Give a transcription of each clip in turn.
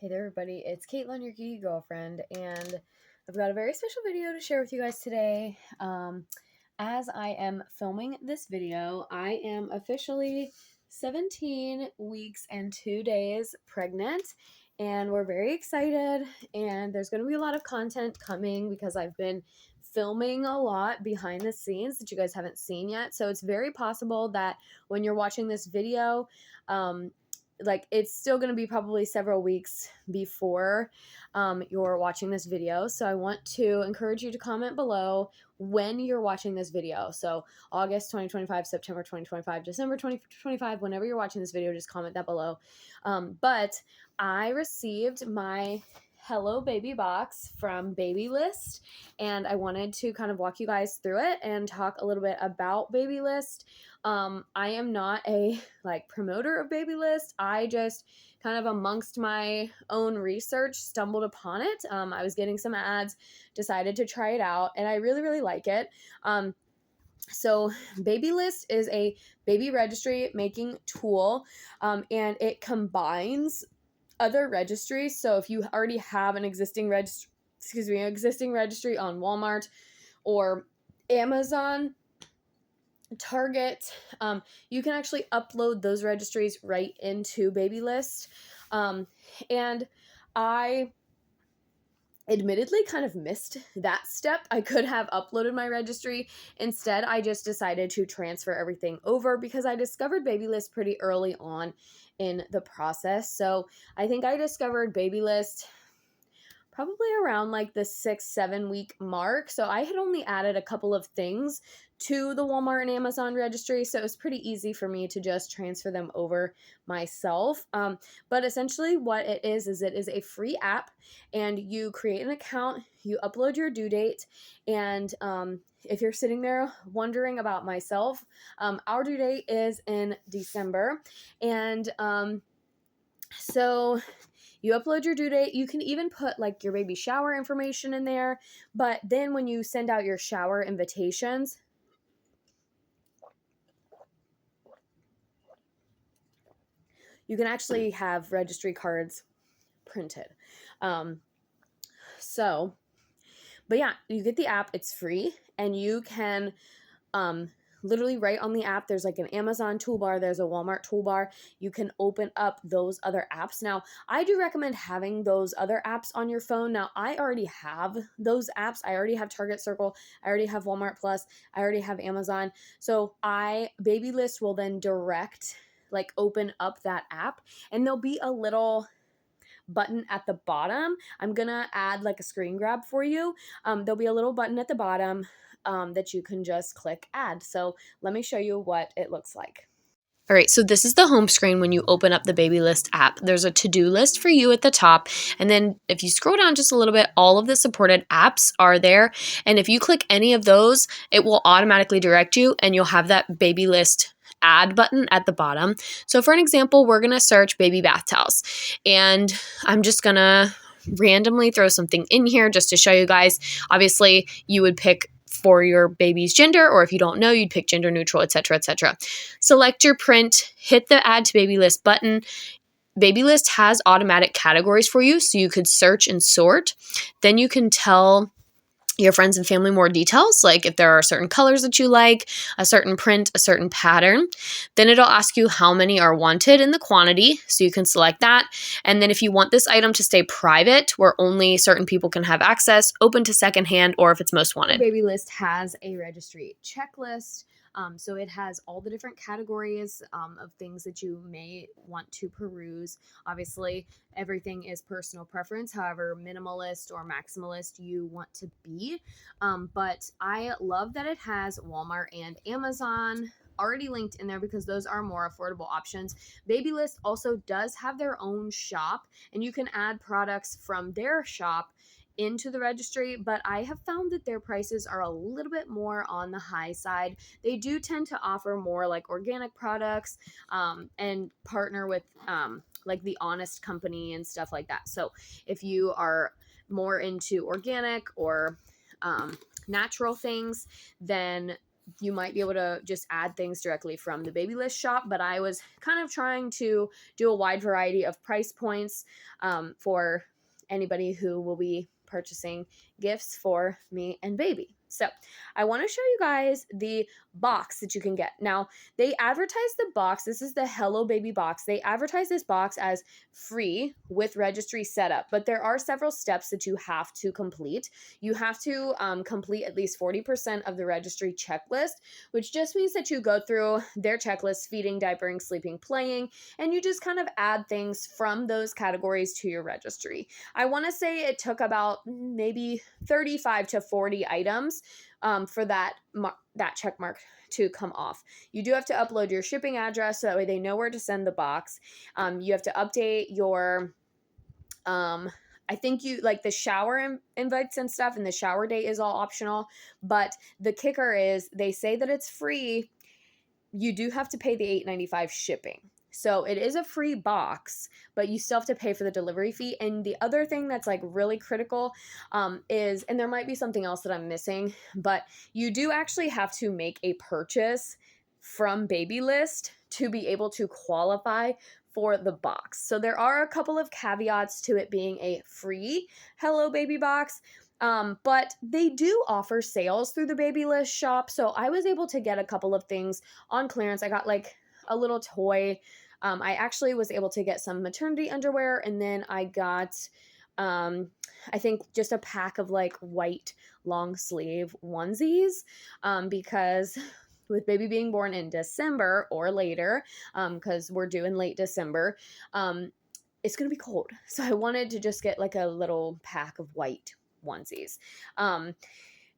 Hey there, everybody. It's Caitlin, your geeky girlfriend, and I've got a very special video to share with you guys today. As I am filming this video, I am officially 17 weeks and 2 days pregnant, and we're very excited. And there's going to be a lot of content coming because I've been filming a lot behind the scenes that you guys haven't seen yet. So it's very possible that when you're watching this video, it's still going to be probably several weeks before you're watching this video. So I want to encourage you to comment below when you're watching this video. So August 2025, September 2025, December 2025, whenever you're watching this video, just comment that below. But I received my Hello Baby box from Babylist, and I wanted to kind of walk you guys through it and talk a little bit about Babylist. I am not a promoter of Babylist. I just kind of amongst my own research stumbled upon it. I was getting some ads, decided to try it out, and I really, really like it. So Babylist is a baby registry making tool, and it combines other registries. So if you already have an existing registry on Walmart or Amazon, Target, you can actually upload those registries right into Babylist. And I admittedly kind of missed that step. I could have uploaded my registry. Instead, I just decided to transfer everything over because I discovered Babylist pretty early on in the process. So I think I discovered Babylist probably around the 6-7 week mark. So I had only added a couple of things to the Walmart and Amazon registry. So it was pretty easy for me to just transfer them over myself. But essentially what it is it is a free app, and you create an account, you upload your due date. And if you're sitting there wondering about myself, our due date is in December. And so you upload your due date. You can even put your baby shower information in there. But then when you send out your shower invitations, you can actually have registry cards printed. But yeah, you get the app. It's free, and you can literally right on the app, there's an Amazon toolbar, there's a Walmart toolbar. You can open up those other apps. Now, I do recommend having those other apps on your phone. Now, I already have those apps. I already have Target Circle. I already have Walmart Plus. I already have Amazon. So Babylist will then direct, open up that app, and there'll be a little button at the bottom. I'm gonna add a screen grab for you. There'll be a little button at the bottom that you can just click add. So let me show you what it looks like. All right, so this is the home screen when you open up the Babylist app. There's a to-do list for you at the top, and then if you scroll down just a little bit, all of the supported apps are there, and if you click any of those, it will automatically direct you, and you'll have that Babylist add button at the bottom. So for an example, we're going to search baby bath towels, and I'm just going to randomly throw something in here just to show you guys. Obviously, you would pick for your baby's gender, or if you don't know, you'd pick gender neutral, etc., etc. Select your print, hit the add to Babylist button. Babylist has automatic categories for you, so you could search and sort. Then you can tell your friends and family more details, like if there are certain colors that you like, a certain print, a certain pattern. Then it'll ask you how many are wanted in the quantity, so you can select that. And then if you want this item to stay private, where only certain people can have access, open to secondhand, or if it's most wanted. Babylist has a registry checklist. So it has all the different categories of things that you may want to peruse. Obviously, everything is personal preference, however minimalist or maximalist you want to be. But I love that it has Walmart and Amazon already linked in there because those are more affordable options. Babylist also does have their own shop, and you can add products from their shop into the registry, but I have found that their prices are a little bit more on the high side. They do tend to offer more organic products and partner with the Honest Company and stuff like that. So if you are more into organic or natural things, then you might be able to just add things directly from the Babylist shop, but I was kind of trying to do a wide variety of price points for anybody who will be purchasing gifts for me and baby. So I want to show you guys the box that you can get. Now, they advertise the box. This is the Hello Baby box. They advertise this box as free with registry setup, but there are several steps that you have to complete. You have to complete at least 40% of the registry checklist, which just means that you go through their checklist: feeding, diapering, sleeping, playing, and you just kind of add things from those categories to your registry. I want to say it took about maybe 35 to 40 items for that check mark to come off. You do have to upload your shipping address so that way they know where to send the box. You have to update your I think you like the shower invites and stuff, and the shower date is all optional, but the kicker is they say that it's free. You do have to pay the $8.95 shipping. So it is a free box, but you still have to pay for the delivery fee. And the other thing that's like really critical is, and there might be something else that I'm missing, but you do actually have to make a purchase from Babylist to be able to qualify for the box. So there are a couple of caveats to it being a free Hello Baby box. But they do offer sales through the Babylist shop. So I was able to get a couple of things on clearance. I got like a little toy. I actually was able to get some maternity underwear, and then I got, I think just a pack of like white long sleeve onesies, because with baby being born in December or later, because we're due in late December, it's going to be cold. So I wanted to just get like a little pack of white onesies.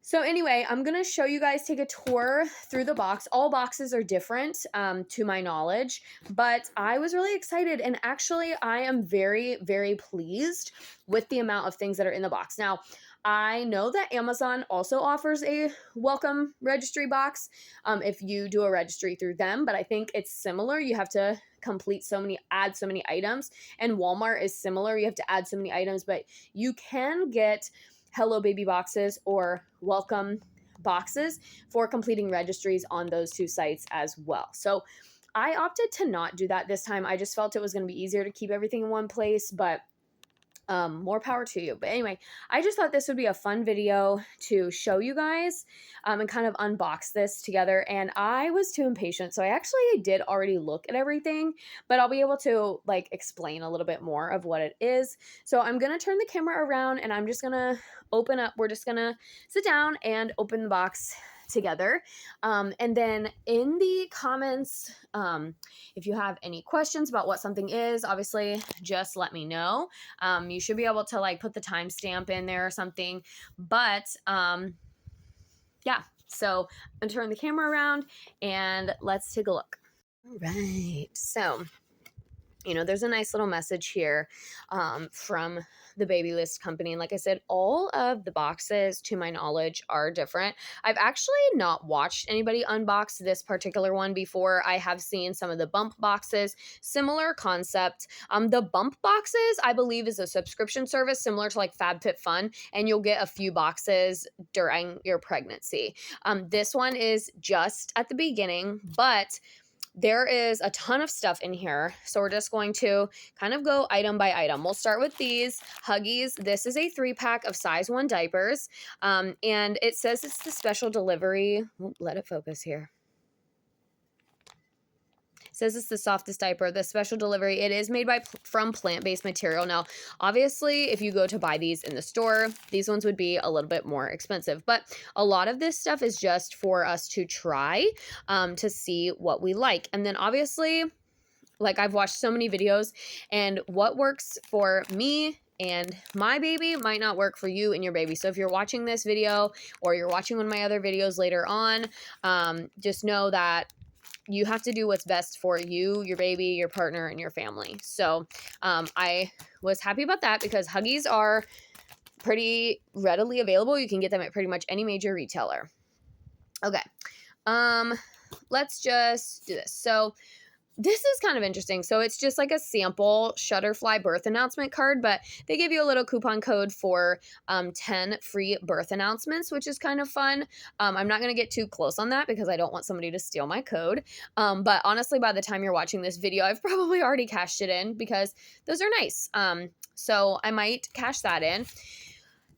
So anyway, I'm going to show you guys, take a tour through the box. All boxes are different, to my knowledge, but I was really excited. And actually, I am very, very pleased with the amount of things that are in the box. Now, I know that Amazon also offers a welcome registry box if you do a registry through them, but I think it's similar. You have to add so many items, and Walmart is similar. You have to add so many items, but you can get Hello Baby boxes or welcome boxes for completing registries on those two sites as well. So I opted to not do that this time. I just felt it was going to be easier to keep everything in one place, but more power to you. But anyway, I just thought this would be a fun video to show you guys and kind of unbox this together. And I was too impatient, so I actually did already look at everything, but I'll be able to like explain a little bit more of what it is. So I'm going to turn the camera around and I'm just going to open up. We're just going to sit down and open the box together. And then in the comments, if you have any questions about what something is, obviously just let me know. You should be able to like put the timestamp in there or something, but yeah, so I'm gonna turn the camera around and let's take a look. All right, so there's a nice little message here from the Babylist company. And like I said, all of the boxes, to my knowledge, are different. I've actually not watched anybody unbox this particular one before. I have seen some of the bump boxes, similar concept. The bump boxes, I believe, is a subscription service similar to like FabFitFun, and you'll get a few boxes during your pregnancy. This one is just at the beginning, but there is a ton of stuff in here, so we're just going to kind of go item by item. We'll start with these Huggies. This is a 3-pack of size 1 diapers, and it says it's the special delivery. Let it focus here. Says it's the softest diaper, the special delivery. It is made from plant-based material. Now, obviously, if you go to buy these in the store, these ones would be a little bit more expensive. But a lot of this stuff is just for us to try to see what we like. And then obviously, like I've watched so many videos, and what works for me and my baby might not work for you and your baby. So if you're watching this video or you're watching one of my other videos later on, just know that you have to do what's best for you, your baby, your partner, and your family. So I was happy about that because Huggies are pretty readily available. You can get them at pretty much any major retailer. Okay. Let's just do this. So this is kind of interesting. So it's just like a sample Shutterfly birth announcement card, but they give you a little coupon code for 10 free birth announcements, which is kind of fun. I'm not going to get too close on that because I don't want somebody to steal my code. But honestly, by the time you're watching this video, I've probably already cashed it in because those are nice. So I might cash that in.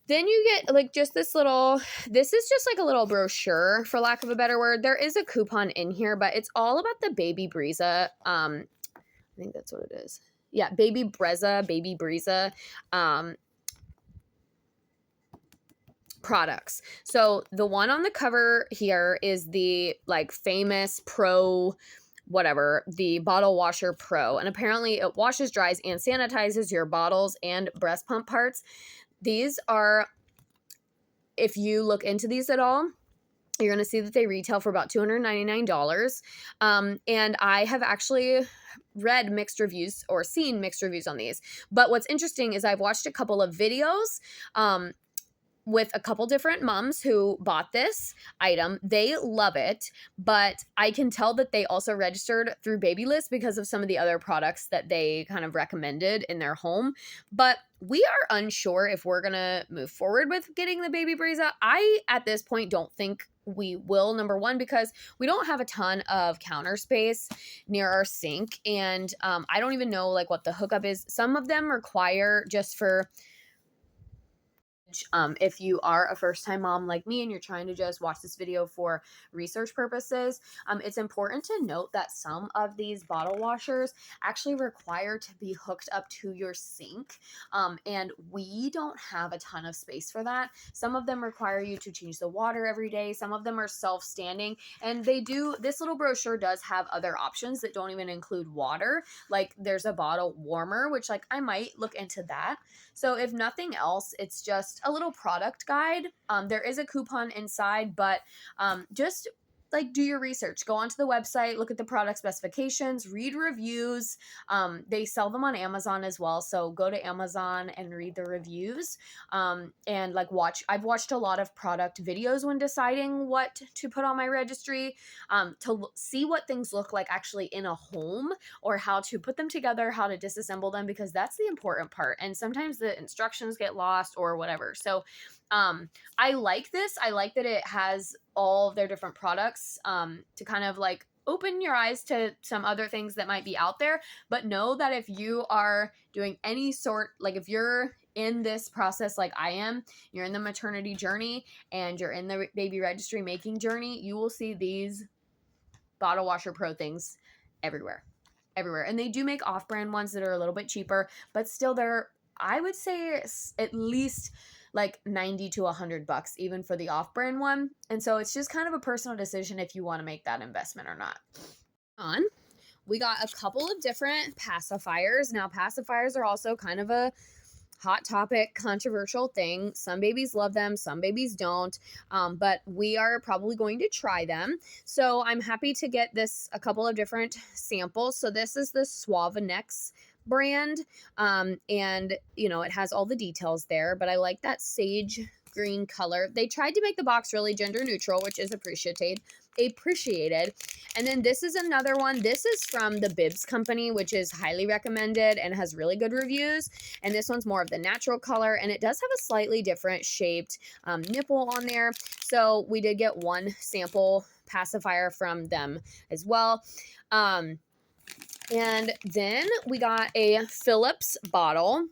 Then you get like just this is just like a little brochure, for lack of a better word. There is a coupon in here, but it's all about the Baby Breeza. I think that's what it is. Yeah, Baby Breeza products. So the one on the cover here is the like famous Pro whatever, the Bottle Washer Pro. And apparently it washes, dries, and sanitizes your bottles and breast pump parts. These are, if you look into these at all, you're going to see that they retail for about $299. And I have actually read mixed reviews or seen mixed reviews on these. But what's interesting is I've watched a couple of videos with a couple different moms who bought this item. They love it, but I can tell that they also registered through Babylist because of some of the other products that they kind of recommended in their home. But we are unsure if we're going to move forward with getting the Baby Breeza. I, at this point, don't think we will, number one, because we don't have a ton of counter space near our sink. And I don't even know like what the hookup is. Some of them require just for if you are a first-time mom like me and you're trying to just watch this video for research purposes, it's important to note that some of these bottle washers actually require to be hooked up to your sink, and we don't have a ton of space for that. Some of them require you to change the water every day. Some of them are self-standing, and this little brochure does have other options that don't even include water. Like there's a bottle warmer, which like I might look into that. So if nothing else, it's just a little product guide. There is a coupon inside, but just like do your research. Go onto the website, look at the product specifications, read reviews. They sell them on Amazon as well. So go to Amazon and read the reviews. And like I've watched a lot of product videos when deciding what to put on my registry, to see what things look like actually in a home, or how to put them together, how to disassemble them, because that's the important part. And sometimes the instructions get lost or whatever. So I like this. I like that it has all of their different products to kind of like open your eyes to some other things that might be out there. But know that if you are doing any sort, like if you're in this process like I am, you're in the maternity journey and you're in the baby registry making journey, you will see these Bottle Washer Pro things everywhere. And they do make off-brand ones that are a little bit cheaper, but still they're, I would say, at least like 90 to $100 even for the off-brand one. And so it's just kind of a personal decision if you want to make that investment or not. We got a couple of different pacifiers. Now pacifiers are also kind of a hot topic, controversial thing. Some babies love them, some babies don't, but we are probably going to try them. So I'm happy to get a couple of different samples. So this is the Suavenex brand, and you know, it has all the details there, but I like that sage green color. They tried to make the box really gender neutral, which is appreciated. And then this is another one. This is from the Bibs company, which is highly recommended and has really good reviews. And this one's more of the natural color, and it does have a slightly different shaped nipple on there. So we did get one sample pacifier from them as well. And then we got a Philips bottle.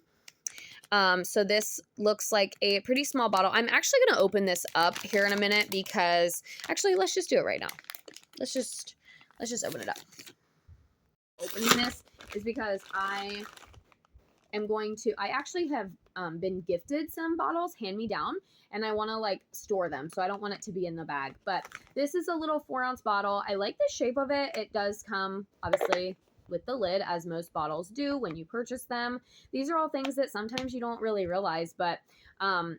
So this looks like a pretty small bottle. I'm actually going to open this up here in a minute because actually let's just do it right now. Let's just open it up. Opening this is because I actually have been gifted some bottles hand me down, and I want to like store them. So I don't want it to be in the bag, but this is a little 4-ounce bottle. I like the shape of it. It does come obviously with the lid, as most bottles do when you purchase them. These are all things that sometimes you don't really realize, but and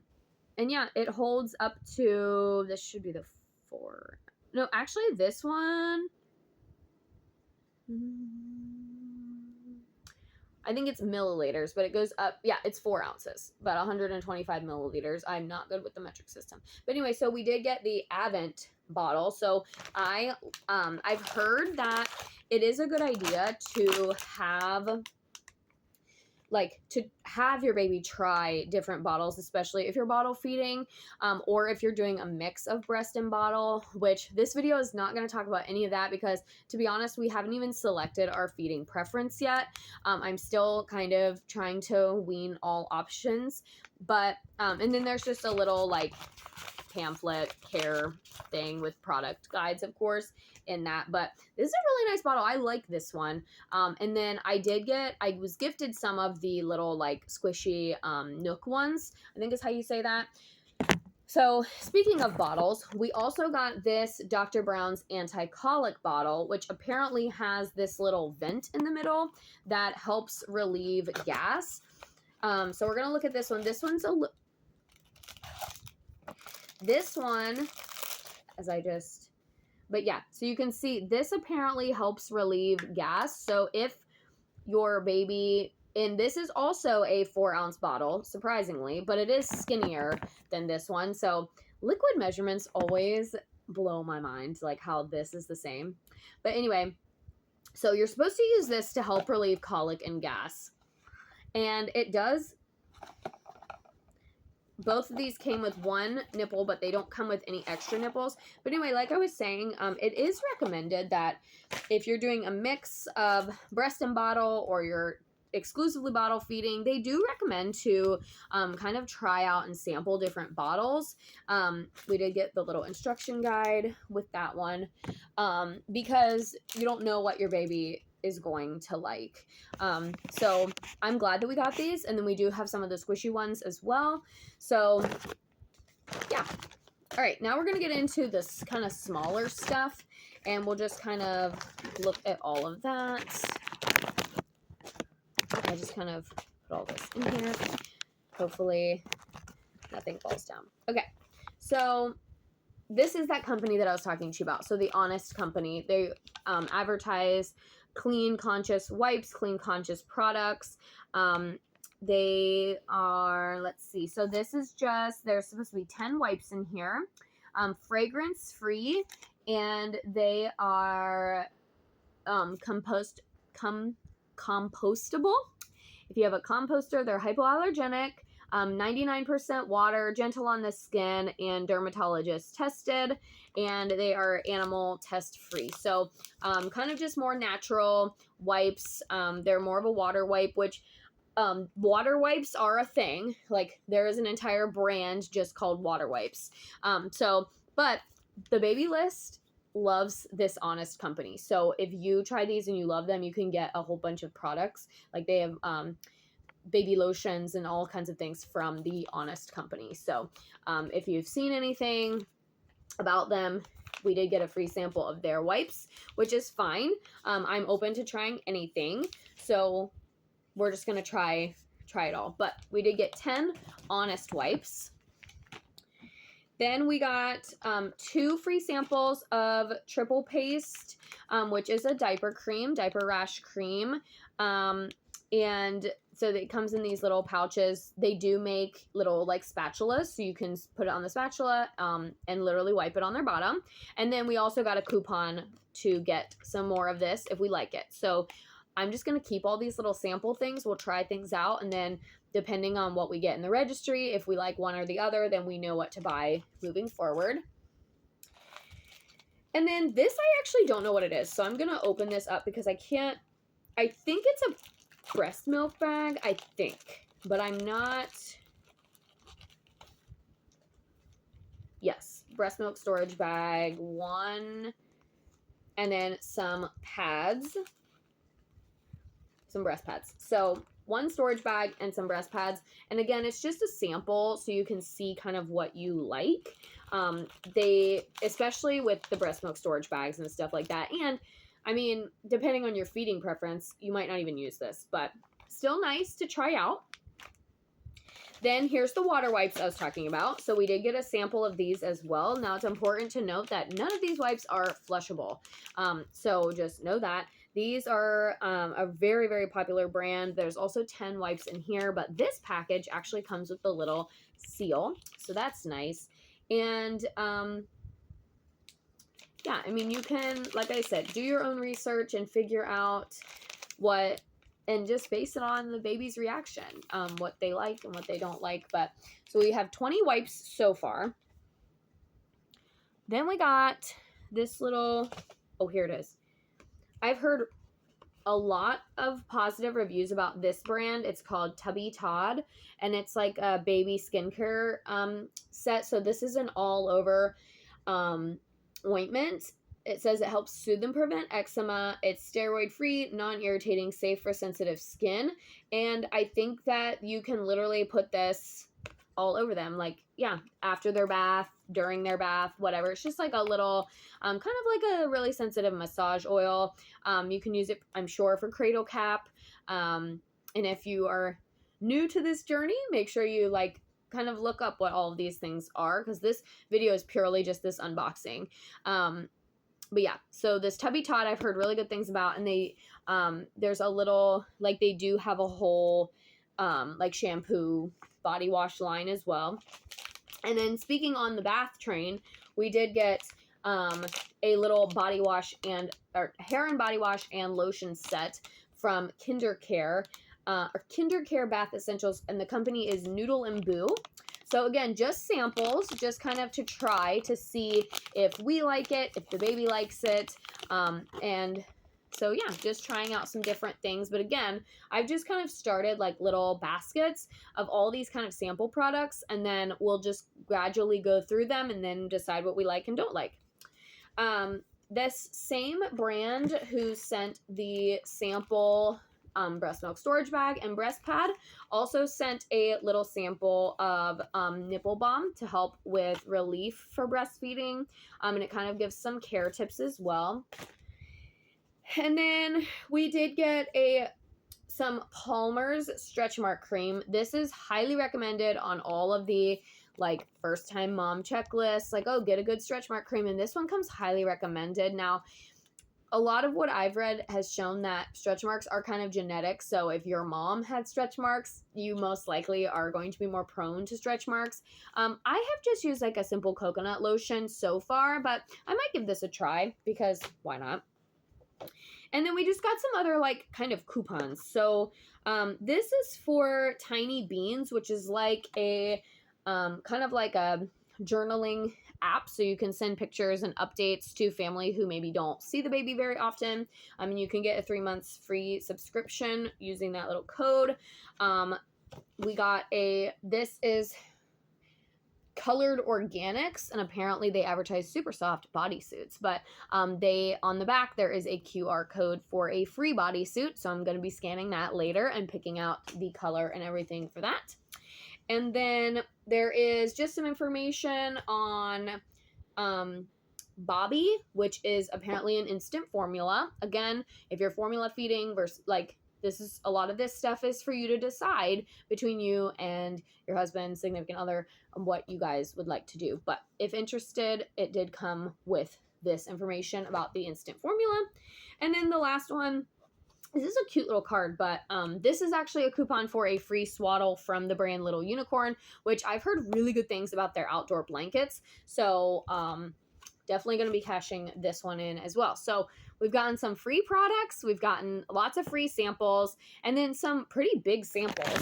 yeah, it holds up to, this should be the 4. No, actually this one, I think it's milliliters, but it goes up. Yeah, it's 4 ounces, about 125 milliliters. I'm not good with the metric system. But anyway, so we did get the Avent bottle. So I've heard that it is a good idea to have your baby try different bottles, especially if you're bottle feeding, or if you're doing a mix of breast and bottle, which this video is not going to talk about any of that because, to be honest, we haven't even selected our feeding preference yet. I'm still kind of trying to wean all options, but and then there's just a little like pamphlet care thing with product guides, of course, in that. But this is a really nice bottle. I like this one. And then I was gifted some of the little like squishy Nook ones, I think is how you say that. So speaking of bottles, we also got this Dr. Brown's anti-colic bottle, which apparently has this little vent in the middle that helps relieve gas. So we're going to look at this one. This one, but yeah, so you can see this apparently helps relieve gas. So if your baby, and this is also a 4-ounce bottle, surprisingly, but it is skinnier than this one. So liquid measurements always blow my mind, like how this is the same. But anyway, so you're supposed to use this to help relieve colic and gas. And it does. Both of these came with 1 nipple, but they don't come with any extra nipples. But anyway, like I was saying, it is recommended that if you're doing a mix of breast and bottle or you're exclusively bottle feeding, they do recommend to kind of try out and sample different bottles. We did get the little instruction guide with that one because you don't know what your baby is going to like. So I'm glad that we got these, and then we do have some of the squishy ones as well. So yeah. All right, now we're going to get into this kind of smaller stuff, and we'll just kind of look at all of that. I just kind of put all this in here. Hopefully nothing falls down. Okay, so this is that company that I was talking to you about. So the Honest Company, they advertise clean conscious wipes, clean conscious products. They are, let's see, so this is just, there's supposed to be 10 wipes in here, fragrance free, and they are compostable. If you have a composter, they're hypoallergenic, 99% water, gentle on the skin, and dermatologist tested, and they are animal test free. So kind of just more natural wipes. They're more of a water wipe, which water wipes are a thing. Like there is an entire brand just called water wipes. But the Babylist loves this Honest Company. So if you try these and you love them, you can get a whole bunch of products. Like they have baby lotions and all kinds of things from the Honest Company. So if you've seen anything about them, we did get a free sample of their wipes, which is fine. I'm open to trying anything. So we're just going to try it all. But we did get 10 Honest wipes. Then we got 2 free samples of Triple Paste, which is a diaper rash cream. And so it comes in these little pouches. They do make little like spatulas, so you can put it on the spatula and literally wipe it on their bottom. And then we also got a coupon to get some more of this if we like it. So I'm just going to keep all these little sample things. We'll try things out, and then depending on what we get in the registry, if we like one or the other, then we know what to buy moving forward. And then this, I actually don't know what it is. So I'm going to open this up because I think it's a breast milk bag, I think, but I'm not. Yes, breast milk storage bag, 1, and then some pads, some breast pads. So 1 storage bag and some breast pads. And again, it's just a sample so you can see kind of what you like. They, especially with the breast milk storage bags and stuff like that. And I mean, depending on your feeding preference, you might not even use this, but still nice to try out. Then here's the water wipes I was talking about. So we did get a sample of these as well. Now it's important to note that none of these wipes are flushable. So just know that. These are a very, very popular brand. There's also 10 wipes in here, but this package actually comes with the little seal, so that's nice. And yeah, I mean, you can, like I said, do your own research and figure out what, and just base it on the baby's reaction, what they like and what they don't like. But so we have 20 wipes so far. Then we got this little, oh, here it is. I've heard a lot of positive reviews about this brand. It's called Tubby Todd, and it's like a baby skincare set. So this is an all over ointment. It says it helps soothe and prevent eczema. It's steroid free, non-irritating, safe for sensitive skin. And I think that you can literally put this all over them, like, yeah, after their bath, during their bath, whatever. It's just like a little kind of like a really sensitive massage oil. You can use it, I'm sure, for cradle cap. And if you are new to this journey, make sure you like kind of look up what all of these things are, because this video is purely just this unboxing. But yeah, so this Tubby Todd I've heard really good things about, and they there's a little, like, they do have a whole like shampoo body wash line as well. And then speaking on the bath train, we did get a little body wash and or hair and body wash and lotion set from KinderCare, or KinderCare Bath Essentials, and the company is Noodle and Boo. So again, just samples, just kind of to try to see if we like it, if the baby likes it, and so yeah, just trying out some different things. But again, I've just kind of started like little baskets of all these kind of sample products, and then we'll just gradually go through them and then decide what we like and don't like. This same brand who sent the sample breast milk storage bag and breast pad also sent a little sample of nipple balm to help with relief for breastfeeding, and it kind of gives some care tips as well. And then we did get some Palmer's stretch mark cream. This is highly recommended on all of the like first time mom checklists, like, oh, get a good stretch mark cream, and this one comes highly recommended. Now, a lot of what I've read has shown that stretch marks are kind of genetic. So if your mom had stretch marks, you most likely are going to be more prone to stretch marks. I have just used like a simple coconut lotion so far, but I might give this a try because why not? And then we just got some other like kind of coupons. So this is for Tiny Beans, which is like a kind of like a journaling app, so you can send pictures and updates to family who maybe don't see the baby very often. And you can get a 3 months free subscription using that little code. We got this is Colored Organics, and apparently they advertise super soft bodysuits, but they, on the back there is a QR code for a free bodysuit, so I'm going to be scanning that later and picking out the color and everything for that. And then there is just some information on Bobby, which is apparently an instant formula. Again, if you're formula feeding versus like, this is a lot of this stuff is for you to decide between you and your husband, significant other, on what you guys would like to do. But if interested, it did come with this information about the instant formula. And then the last one, this is a cute little card, but this is actually a coupon for a free swaddle from the brand Little Unicorn, which I've heard really good things about their outdoor blankets. So definitely going to be cashing this one in as well. So we've gotten some free products, we've gotten lots of free samples, and then some pretty big samples.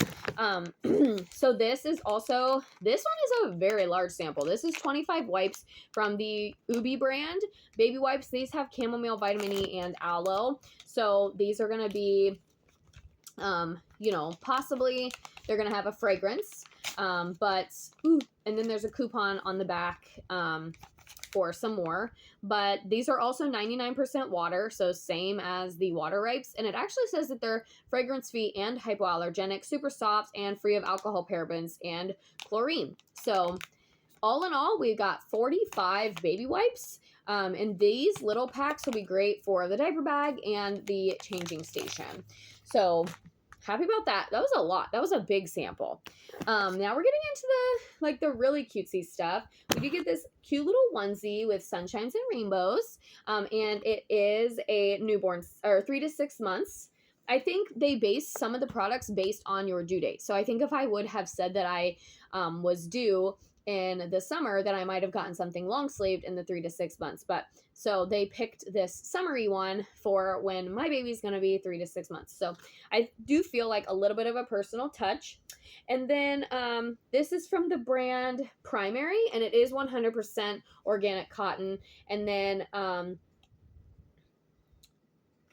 So this one is a very large sample. This is 25 wipes from the Ubi brand. Baby wipes, these have chamomile, vitamin E, and aloe. So these are going to be, you know, possibly they're going to have a fragrance. And then there's a coupon on the back for some more, but these are also 99% water, so same as the water wipes, and it actually says that they're fragrance free and hypoallergenic, super soft, and free of alcohol, parabens, and chlorine. So all in all, we've got 45 baby wipes, and these little packs will be great for the diaper bag and the changing station. So happy about that. That was a lot. That was a big sample. Now we're getting into the really cutesy stuff. We did get this cute little onesie with sunshines and rainbows. And it is a newborn, or 3 to 6 months. I think they base some of the products based on your due date. So I think if I would have said that I was due in the summer, then I might have gotten something long sleeved in the 3 to 6 months. But so they picked this summery one for when my baby's going to be 3 to 6 months. So I do feel like a little bit of a personal touch. And then this is from the brand Primary, and it is 100% organic cotton. And then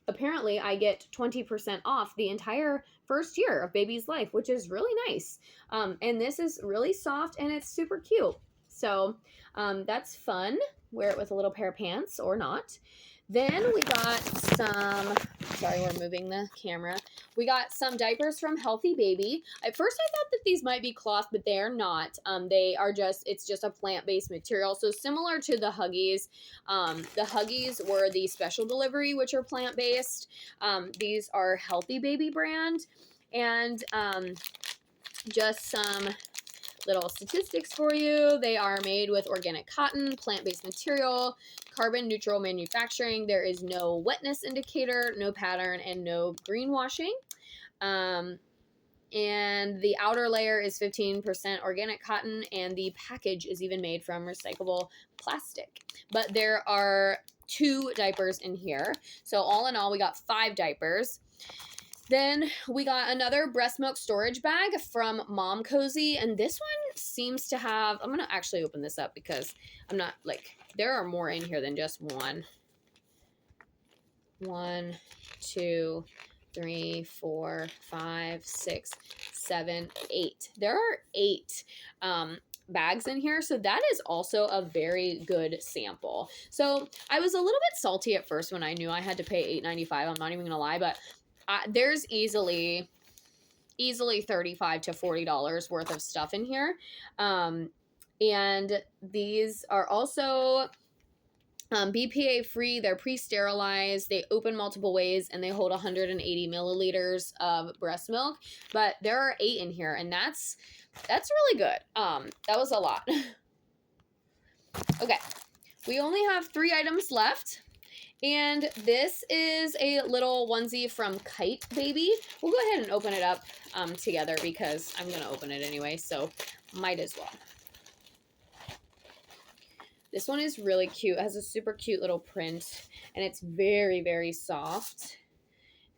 apparently I get 20% off the entire first year of baby's life, which is really nice. And this is really soft and it's super cute. So that's fun. Wear it with a little pair of pants or not. Then we got some, sorry, we're moving the camera. We got some diapers from Healthy Baby. At first I thought that these might be cloth, but they are not. They are it's just a plant-based material. So similar to the Huggies. The Huggies were the special delivery, which are plant-based. These are Healthy Baby brand. And just some little statistics for you. They are made with organic cotton, plant-based material, carbon neutral manufacturing. There is no wetness indicator, no pattern, and no greenwashing. And the outer layer is 15% organic cotton, and the package is even made from recyclable plastic. But there are 2 diapers in here. So all in all, we got 5 diapers. Then we got another breast milk storage bag from Mom Cozy, and this one seems to have, I'm going to actually open this up because I'm not, there are more in here than just one. 1, 2, 3, 4, 5, 6, 7, 8. There are 8 bags in here, so that is also a very good sample. So I was a little bit salty at first when I knew I had to pay $8.95. I'm not even gonna lie, but there's easily $35 to $40 worth of stuff in here. And these are also BPA free. They're pre-sterilized. They open multiple ways, and they hold 180 milliliters of breast milk. But there are 8 in here, and that's really good. That was a lot. Okay, we only have 3 items left. And this is a little onesie from Kite Baby. We'll go ahead and open it up together because I'm going to open it anyway, so might as well. This one is really cute. It has a super cute little print, and it's very, very soft.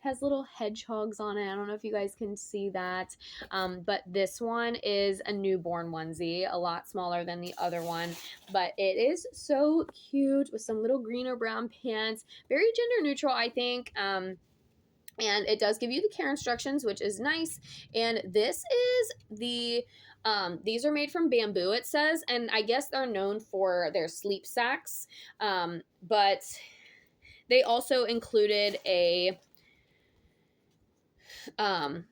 It has little hedgehogs on it. I don't know if you guys can see that. But this one is a newborn onesie, a lot smaller than the other one. But it is so cute with some little green or brown pants. Very gender neutral, I think. And it does give you the care instructions, which is nice. And this is the... these are made from bamboo, it says. And I guess they're known for their sleep sacks. But they also included a 20%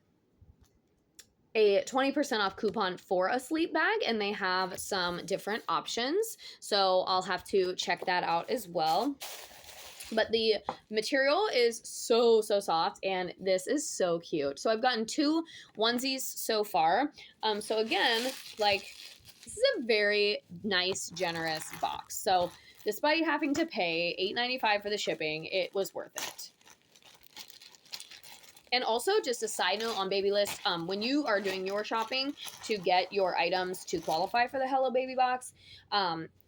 off coupon for a sleep bag, and they have some different options, so I'll have to check that out as well. But the material is so soft, and this is so cute. So I've gotten 2 onesies so far. So again, this is a very nice, generous box. So despite having to pay $8.95 for the shipping, it was worth it. And also, just a side note on Babylist, when you are doing your shopping to get your items to qualify for the Hello Baby box,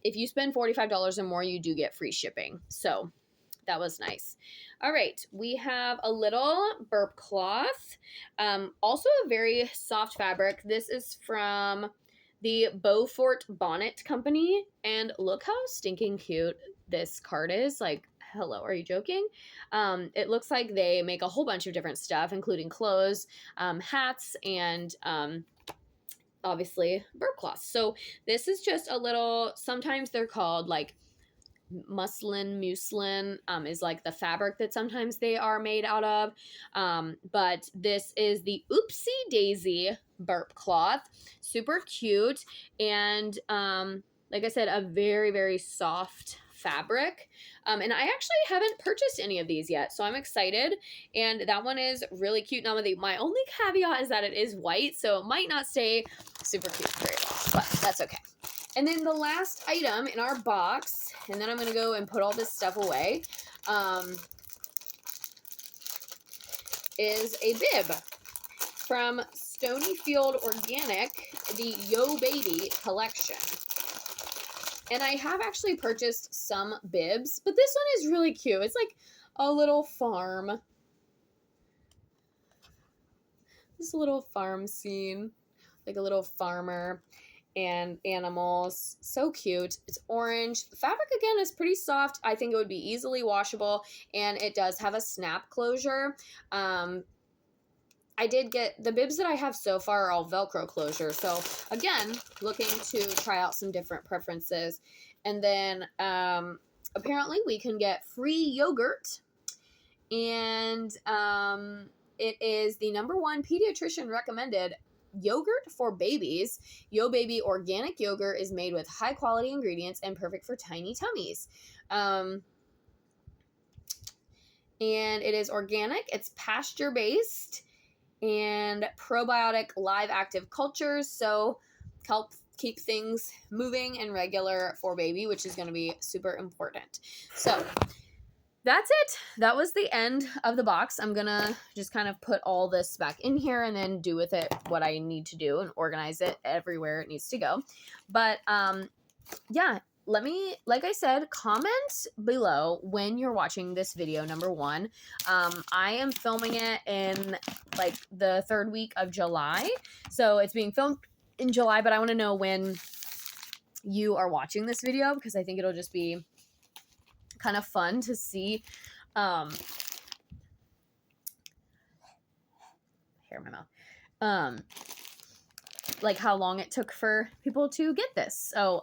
if you spend $45 or more, you do get free shipping. So that was nice. All right, we have a little burp cloth, also a very soft fabric. This is from the Beaufort Bonnet Company, and look how stinking cute this card is. Hello, are you joking? It looks like they make a whole bunch of different stuff, including clothes, hats, and obviously burp cloths. So this is just a little, sometimes they're called muslin is the fabric that sometimes they are made out of. But this is the Oopsie Daisy burp cloth. Super cute. And like I said, a very, very soft fabric. And I actually haven't purchased any of these yet, so I'm excited. And that one is really cute. Now, my only caveat is that it is white, so it might not stay super cute very long, but that's okay. And then the last item in our box, and then I'm going to go and put all this stuff away, is a bib from Stonyfield Organic, the Yo Baby collection. And I have actually purchased some bibs, but this one is really cute. It's like a little farm. This little farm scene, like a little farmer and animals. So cute. It's orange. The fabric, again, is pretty soft. I think it would be easily washable, and it does have a snap closure. I did get the bibs that I have so far are all Velcro closure. So again, looking to try out some different preferences. And then apparently we can get free yogurt. And it is the #1 pediatrician recommended yogurt for babies. Yo Baby organic yogurt is made with high quality ingredients and perfect for tiny tummies. And it is organic. It's pasture based and probiotic live active cultures, so help keep things moving and regular for baby, which is going to be super important. So that's it. That was the end of the box. I'm going to just kind of put all this back in here and then do with it what I need to do and organize it everywhere it needs to go. But yeah, let me, like I said, comment below when you're watching this video, #1. I am filming it in like the 3rd week of July. So it's being filmed in July, but I want to know when you are watching this video, because I think it'll just be kind of fun to see. Hair in my mouth. Like how long it took for people to get this. So,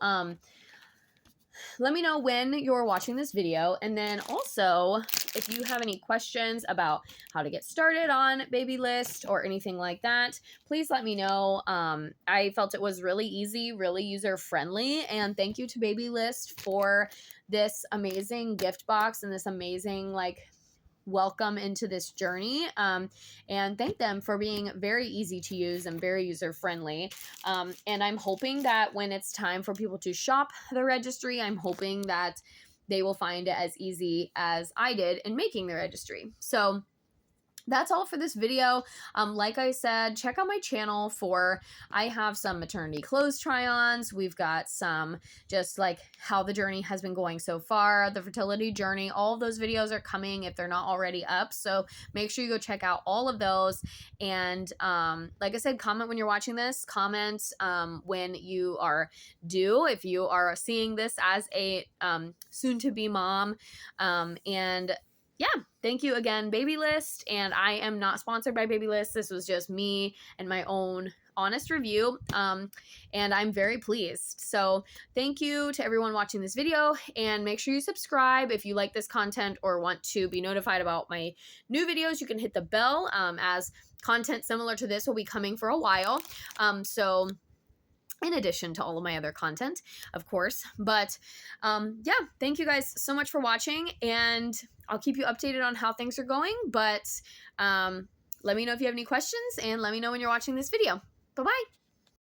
let me know when you're watching this video. And then also, if you have any questions about how to get started on Babylist or anything like that, please let me know. I felt it was really easy, really user-friendly. And thank you to Babylist for this amazing gift box and this amazing, like, welcome into this journey, and thank them for being very easy to use and very user-friendly. And I'm hoping that when it's time for people to shop the registry, I'm hoping that they will find it as easy as I did in making the registry. So that's all for this video. Like I said, check out my channel I have some maternity clothes try-ons. We've got some just like how the journey has been going so far, the fertility journey. All of those videos are coming if they're not already up. So make sure you go check out all of those. And like I said, comment when you're watching this. Comment when you are due, if you are seeing this as a soon-to-be mom. And yeah, thank you again, Babylist. And I am not sponsored by Babylist. This was just me and my own honest review. And I'm very pleased. So thank you to everyone watching this video, and make sure you subscribe if you like this content or want to be notified about my new videos. You can hit the bell, as content similar to this will be coming for a while. So in addition to all of my other content, of course. But yeah, thank you guys so much for watching, and I'll keep you updated on how things are going. But let me know if you have any questions, and let me know when you're watching this video. Bye-bye.